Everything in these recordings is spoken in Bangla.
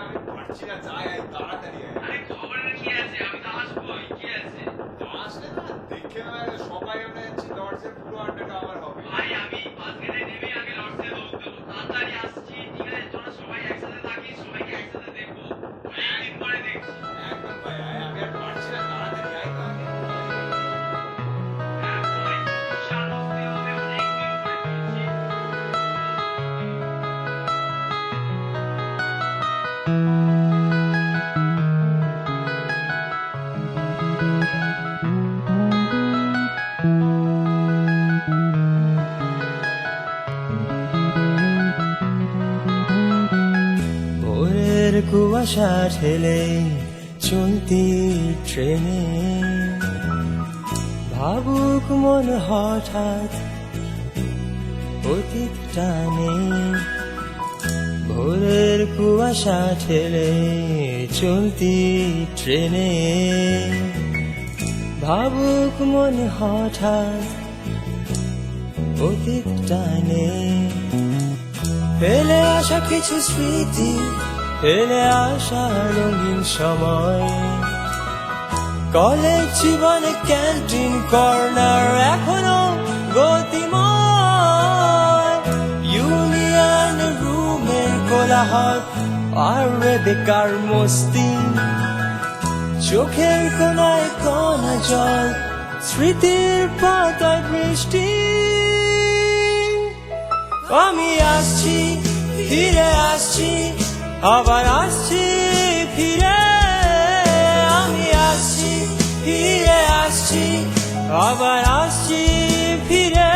আমি পারছি না, যাই তাড়াতাড়ি আরে খবরের কি আছে, আমি তো আসবোই, কি আছে? আসলে না দেখে না সবাই আমরা যাচ্ছি লর্ডসে, পুরো আড্ডাটা আমার হবে। ভাই আমি বাস গেটে নেমে আগে লর্ডসে দৌড় দেবো, তাড়াতাড়ি আসছি। ঠিক আছে, তোরা সবাই একসাথে থাকিস, সবাইকে একসাথে দেখবো, অনেকদিন পরে দেখছি। একদম ভাই, আমি আর পারছি না, তাড়াতাড়ি আয় তো আগে। হ্যাঁ ভাই, বিশাল মস্তি হবে, অনেকদিন পরে পেয়েছি। ভোরের কুয়াশা ঠেলে চলতি ট্রেনে ভাবুক মন হঠাৎ অতীত টানে। ভোরের কুয়াশা ঠেলে চলতি ট্রেনে ভাবুক মন হঠাৎ অতীত টানে। ফেলে আসা কিছু স্মৃতি, ফেলে আসা রঙিন সময়, কলেজ জীবনে ক্যান্টিন কর্নার এখনো গতিময়। ইউনিয়ন রুমের কোলাহল আর বেকার মস্তি, চোখের কোনায় কোনা জল, স্মৃতির পাতায় বৃষ্টি। আমি আসছি, ফিরে আসছি, আবার আসছি ফিরে। আমি আসছি, ফিরে আসছি, আবার আসছি ফিরে।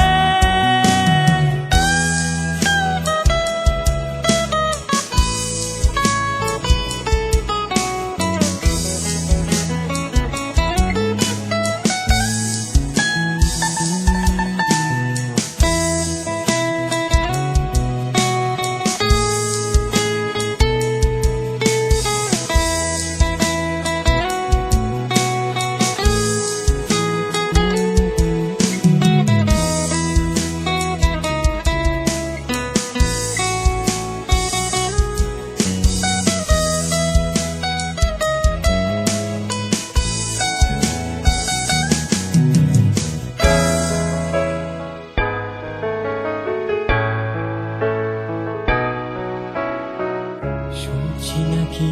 শুনছি নাকি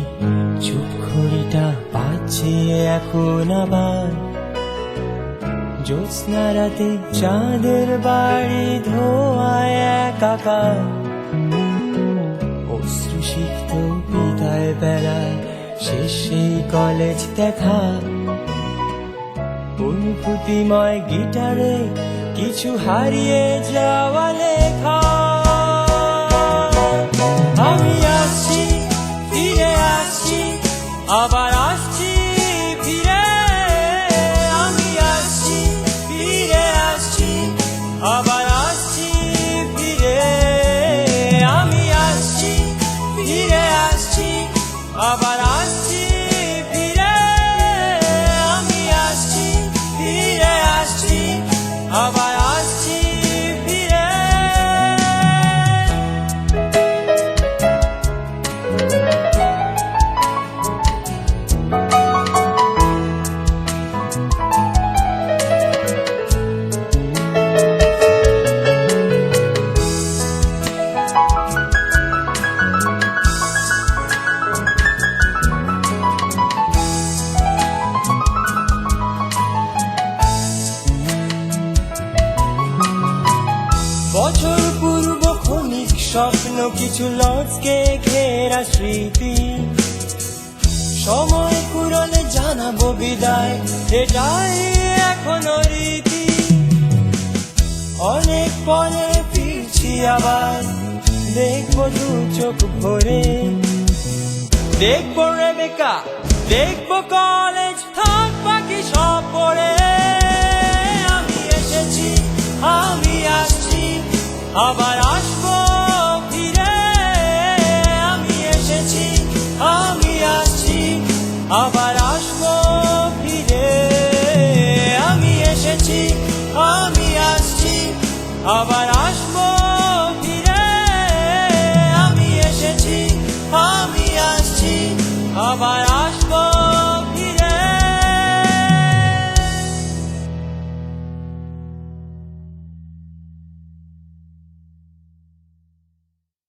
চুপ ঘড়িটা বাজছে এখন আবার, জ্যোৎস্না রাতে চাঁদের বাড়ি ধোয়ায় একাকার। অশ্রুসিক্ত বিদায় বেলায় শেষ সেই কলেজ দেখা, অনুভূতিময় গিটারে কিছু হারিয়ে যাওয়া লেখা। আমি আসছি, ফিরে আসছি, আবার আসছি ফিরে। আমি আসছি, ফিরে আসছি, আবার আসছি ফিরে। আমি আসছি, ফিরে আসছি, আবার আসছি ফিরে। আমি আসছি, ফিরে আসছি, আবার আসছি ফিরে। বছর পূর্ব ক্ষণিক স্বপ্ন, কিছু লর্ডসকে ঘেরা স্মৃতি। সময় পুরনে জানাবো বিদায়, এটাই এখনো রীতি। অনেক পরে ফিরছি আবার, দেখবো দু চোখ ভরে। দেখবো রেবেকা, দেখবো কলেজ, থাক বাকি সব পড়ে। আমি এসেছি, আমি আসছি, আবার আসবো ফিরে। আমি এসেছি, আমি আসছি, আবার আসবো ফিরে। আমি এসেছি, আমি আসছি, আবার আসবো